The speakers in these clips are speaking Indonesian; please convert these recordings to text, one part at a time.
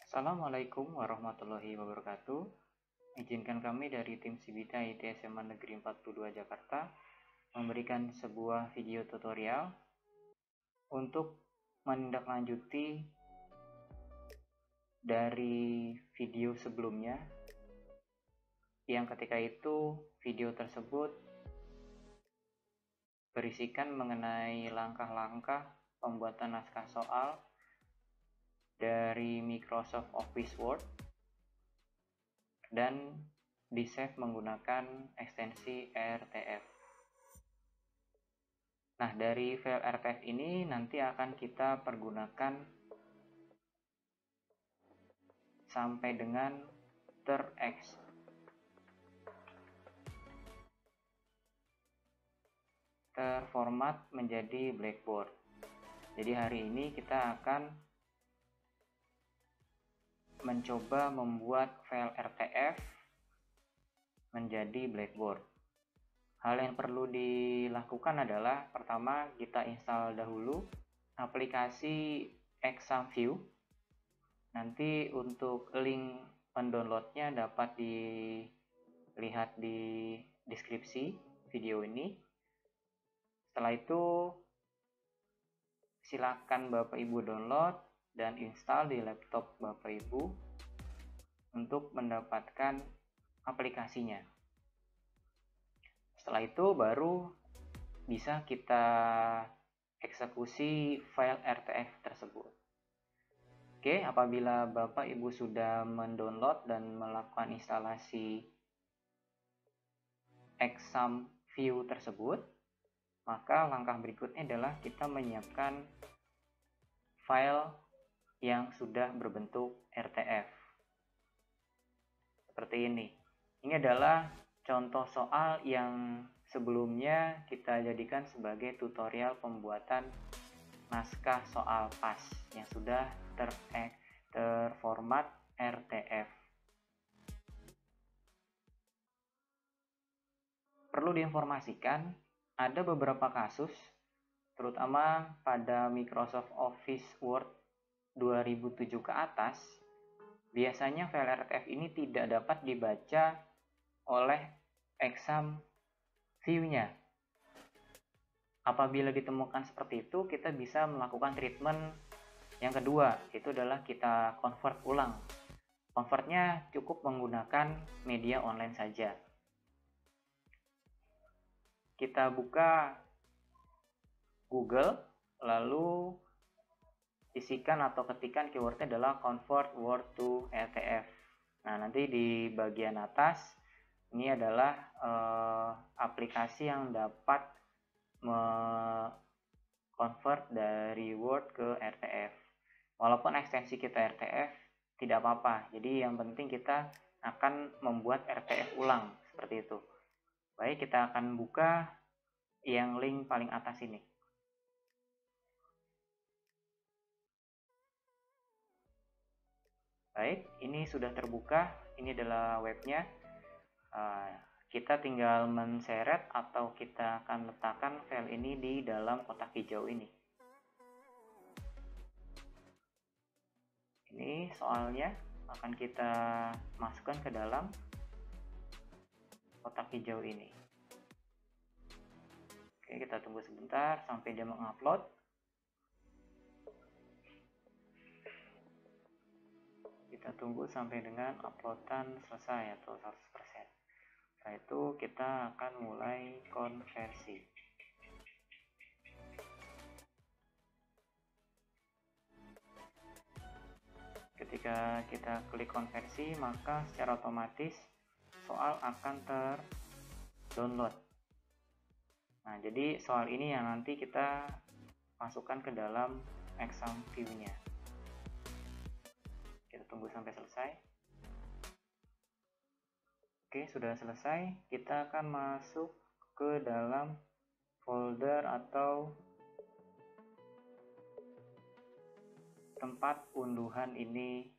Assalamualaikum warahmatullahi wabarakatuh. Izinkan kami dari tim Sibita IT SMA Negeri 42 Jakarta memberikan sebuah video tutorial untuk menindaklanjuti dari video sebelumnya, yang ketika itu video tersebut berisikan mengenai langkah-langkah pembuatan naskah soal dari Microsoft Office Word dan di-save menggunakan ekstensi RTF. Nah, dari file RTF ini nanti akan kita pergunakan sampai dengan terformat menjadi blackboard. Jadi hari ini kita akan mencoba membuat file RTF menjadi blackboard. Hal yang perlu dilakukan adalah pertama kita install dahulu aplikasi ExamView. Nanti untuk link pendownloadnya dapat dilihat di deskripsi video ini. Setelah itu silakan Bapak Ibu download dan install di laptop Bapak Ibu untuk mendapatkan aplikasinya. Setelah itu baru bisa kita eksekusi file RTF tersebut. Oke, apabila Bapak Ibu sudah mendownload dan melakukan instalasi ExamView tersebut, maka langkah berikutnya adalah kita menyiapkan file yang sudah berbentuk RTF seperti ini. Ini adalah contoh soal yang sebelumnya kita jadikan sebagai tutorial pembuatan naskah soal PAS yang sudah terformat RTF. Perlu diinformasikan, ada beberapa kasus terutama pada Microsoft Office Word 2007 ke atas, biasanya file RTF ini tidak dapat dibaca oleh ExamView-nya. Apabila ditemukan seperti itu, kita bisa melakukan treatment yang kedua, itu adalah kita convert ulang. Convertnya cukup menggunakan media online saja. Kita buka Google, lalu isikan atau ketikan keywordnya adalah convert word to RTF. Nah, nanti di bagian atas ini adalah aplikasi yang dapat convert dari Word ke RTF. Walaupun ekstensi kita RTF tidak apa-apa. Jadi yang penting kita akan membuat RTF ulang seperti itu. Baik, kita akan buka yang link paling atas ini. Baik, ini sudah terbuka. Ini adalah webnya. Kita tinggal menseret atau kita akan letakkan file ini di dalam kotak hijau ini. Ini soalnya akan kita masukkan ke dalam kotak hijau ini. Oke, kita tunggu sebentar sampai dia mengupload. Kita tunggu sampai dengan uploadan selesai atau 100%. Setelah itu kita akan mulai konversi. Ketika kita klik konversi, maka secara otomatis soal akan terdownload. Nah, jadi soal ini yang nanti kita masukkan ke dalam ExamView-nya. Kita tunggu sampai selesai. Oke, sudah selesai. Kita akan masuk ke dalam folder atau tempat unduhan ini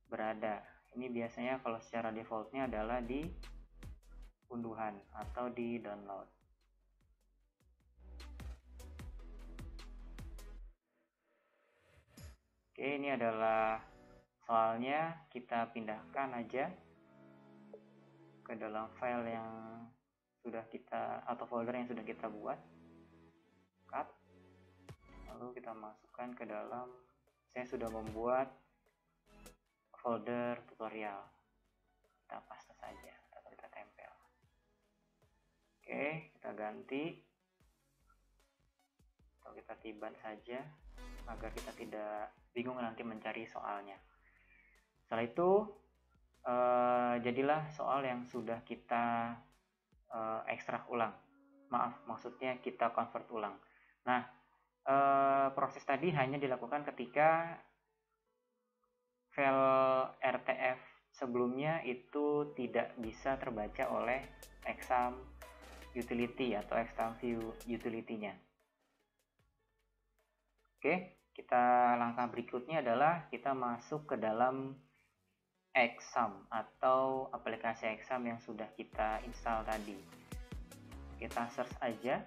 berada. Ini biasanya kalau secara defaultnya adalah di unduhan atau di download. Oke, ini adalah soalnya kita pindahkan aja ke dalam file yang sudah kita atau folder yang sudah kita buat, cut, lalu kita masukkan ke dalam, saya sudah membuat folder tutorial, kita paste saja atau kita tempel. Oke, kita ganti atau kita tiban saja agar kita tidak bingung nanti mencari soalnya. Setelah itu jadilah soal yang sudah kita ekstrak ulang, maksudnya kita convert ulang. Nah, proses tadi hanya dilakukan ketika file RTF sebelumnya itu tidak bisa terbaca oleh exam utility atau exam view utility-nya. Oke, kita langkah berikutnya adalah kita masuk ke dalam exam atau aplikasi exam yang sudah kita install tadi. Kita search aja.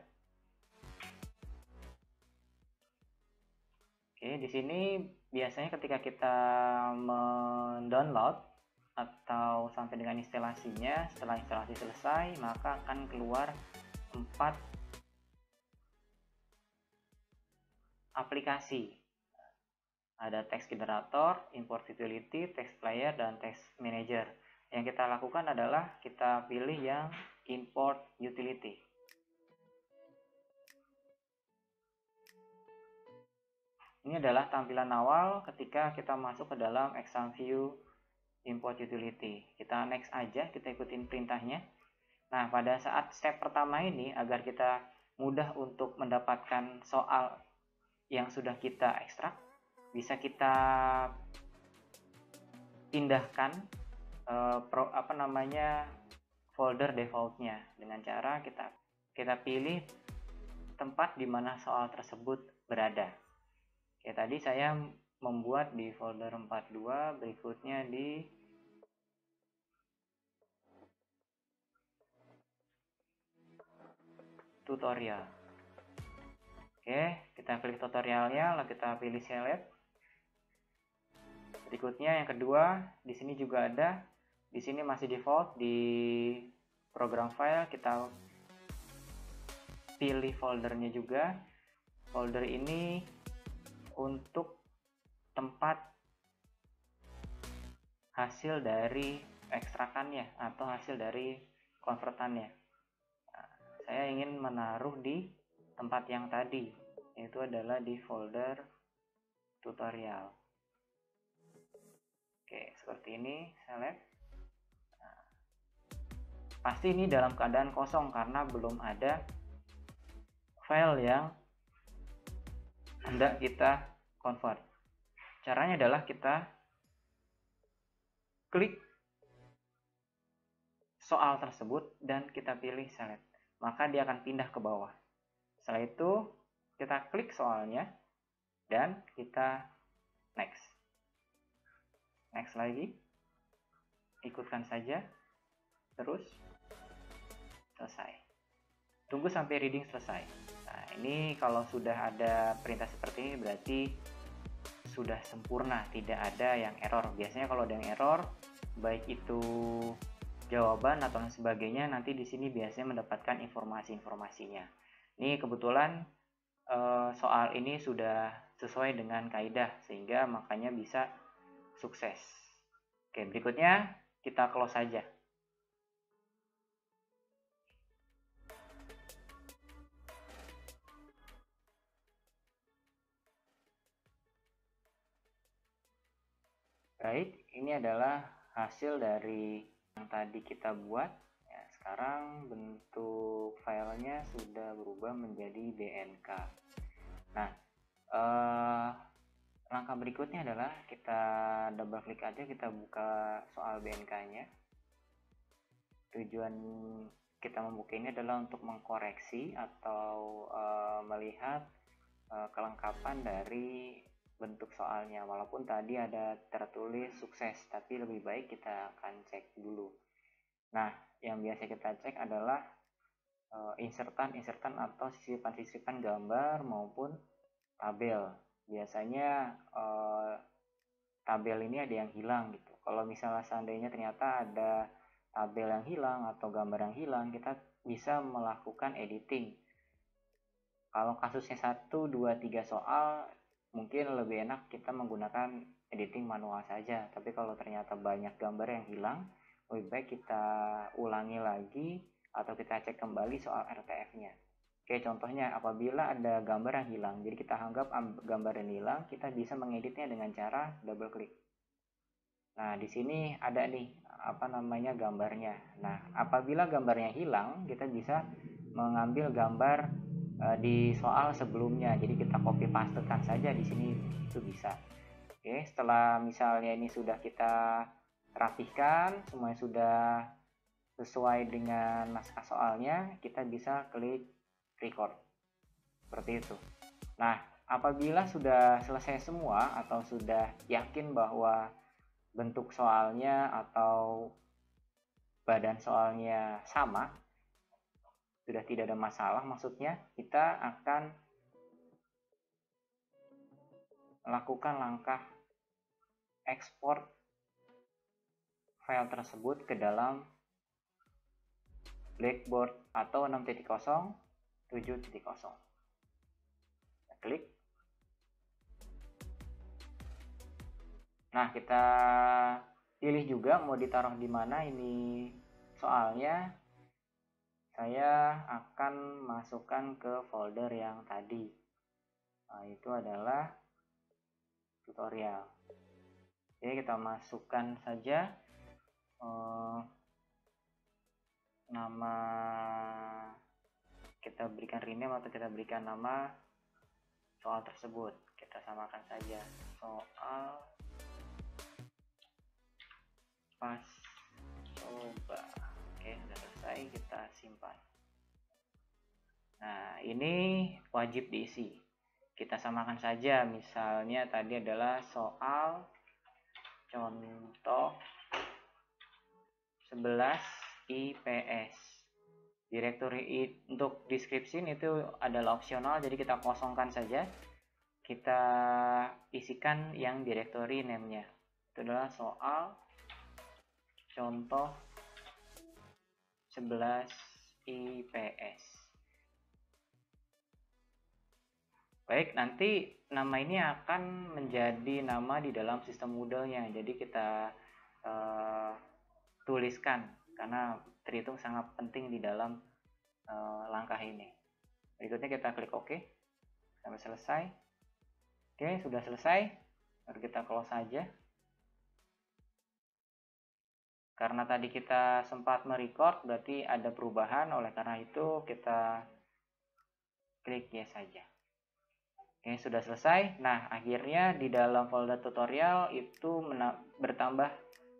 Oke, di sini biasanya ketika kita mendownload atau sampai dengan instalasinya, setelah instalasi selesai, maka akan keluar 4 aplikasi. Ada text generator, import utility, text player, dan text manager. Yang kita lakukan adalah kita pilih yang import utility. Ini adalah tampilan awal ketika kita masuk ke dalam exam view import utility. Kita next aja, kita ikutin perintahnya. Nah, pada saat step pertama ini, agar kita mudah untuk mendapatkan soal yang sudah kita ekstrak, bisa kita pindahkan folder defaultnya dengan cara kita pilih tempat di mana soal tersebut berada. Oke, tadi saya membuat di folder 42, berikutnya di tutorial. Oke, kita klik tutorialnya, lalu kita pilih select. Berikutnya yang kedua, di sini juga ada, di sini masih default di program file, kita pilih foldernya juga. Folder ini untuk tempat hasil dari ekstrakannya atau hasil dari konvertannya. Nah, saya ingin menaruh di tempat yang tadi, yaitu adalah di folder tutorial. Oke, seperti ini, select. Nah, pasti ini dalam keadaan kosong karena belum ada file yang hendak kita convert. Caranya adalah kita klik soal tersebut dan kita pilih select. Maka dia akan pindah ke bawah. Setelah itu kita klik soalnya dan kita next. Next lagi, ikutkan saja, terus selesai. Tunggu sampai reading selesai. Nah, ini kalau sudah ada perintah seperti ini berarti sudah sempurna, tidak ada yang error. Biasanya kalau ada yang error, baik itu jawaban atau sebagainya, nanti di sini biasanya mendapatkan informasi-informasinya. Ini kebetulan soal ini sudah sesuai dengan kaidah sehingga makanya bisa sukses. Oke, berikutnya kita close saja. Baik, ini adalah hasil dari yang tadi kita buat. Ya, sekarang bentuk filenya sudah berubah menjadi BNK. Nah, langkah berikutnya adalah kita double klik aja, kita buka soal BNK-nya. Tujuan kita membuka ini adalah untuk mengkoreksi atau melihat kelengkapan dari bentuk soalnya. Walaupun tadi ada tertulis sukses, tapi lebih baik kita akan cek dulu. Nah, yang biasa kita cek adalah insertan atau sisipan gambar maupun tabel. Biasanya tabel ini ada yang hilang gitu. Kalau misalnya seandainya ternyata ada tabel yang hilang atau gambar yang hilang, kita bisa melakukan editing. Kalau kasusnya 1, 2, 3 soal, mungkin lebih enak kita menggunakan editing manual saja. Tapi kalau ternyata banyak gambar yang hilang, lebih baik kita ulangi lagi atau kita cek kembali soal RTF-nya. Oke, contohnya apabila ada gambar yang hilang, jadi kita anggap gambar yang hilang, kita bisa mengeditnya dengan cara double klik. Nah, di sini ada nih gambarnya. Nah, apabila gambarnya hilang, kita bisa mengambil gambar di soal sebelumnya. Jadi kita copy pastekan saja di sini, itu bisa. Oke, setelah misalnya ini sudah kita rapihkan, semuanya sudah sesuai dengan naskah soalnya, kita bisa klik record. Seperti itu. Nah, apabila sudah selesai semua atau sudah yakin bahwa bentuk soalnya atau badan soalnya sama, sudah tidak ada masalah, maksudnya kita akan melakukan langkah ekspor file tersebut ke dalam Blackboard atau 6.0, 7.0. Klik. Nah, kita pilih juga mau ditaruh di mana ini soalnya. Saya akan masukkan ke folder yang tadi. Nah, itu adalah tutorial. Jadi kita masukkan saja nama, kita berikan rename atau kita berikan nama soal tersebut. Kita samakan saja soal pas coba. Oke, sudah selesai, kita simpan. Nah, ini wajib diisi. Kita samakan saja, misalnya tadi adalah soal contoh 11 IPS. Direktori untuk deskripsi itu adalah opsional, jadi kita kosongkan saja. Kita isikan yang direktori name-nya. Itu adalah soal contoh 11 IPS. Baik, nanti nama ini akan menjadi nama di dalam sistem Moodle-nya. Jadi kita tuliskan karena terhitung sangat penting di dalam langkah ini. Berikutnya kita klik OK sampai selesai. Oke, sudah selesai. Baru kita close saja. Karena tadi kita sempat merecord, berarti ada perubahan. Oleh karena itu kita klik yes saja. Oke, sudah selesai. Nah, akhirnya di dalam folder tutorial itu bertambah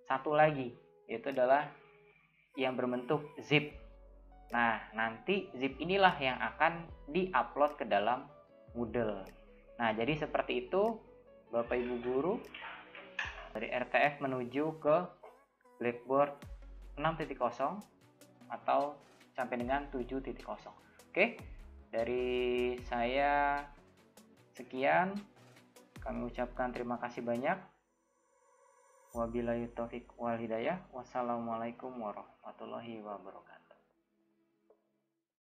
satu lagi, yaitu adalah yang berbentuk zip. Nah, nanti zip inilah yang akan di-upload ke dalam Moodle. Nah, jadi seperti itu Bapak Ibu Guru, dari RTF menuju ke Blackboard 6.0 atau sampai dengan 7.0. Oke, dari saya sekian. Kami ucapkan terima kasih banyak. Wabillahi taufik wal hidayah. Wassalamualaikum warahmatullahi wabarakatuh.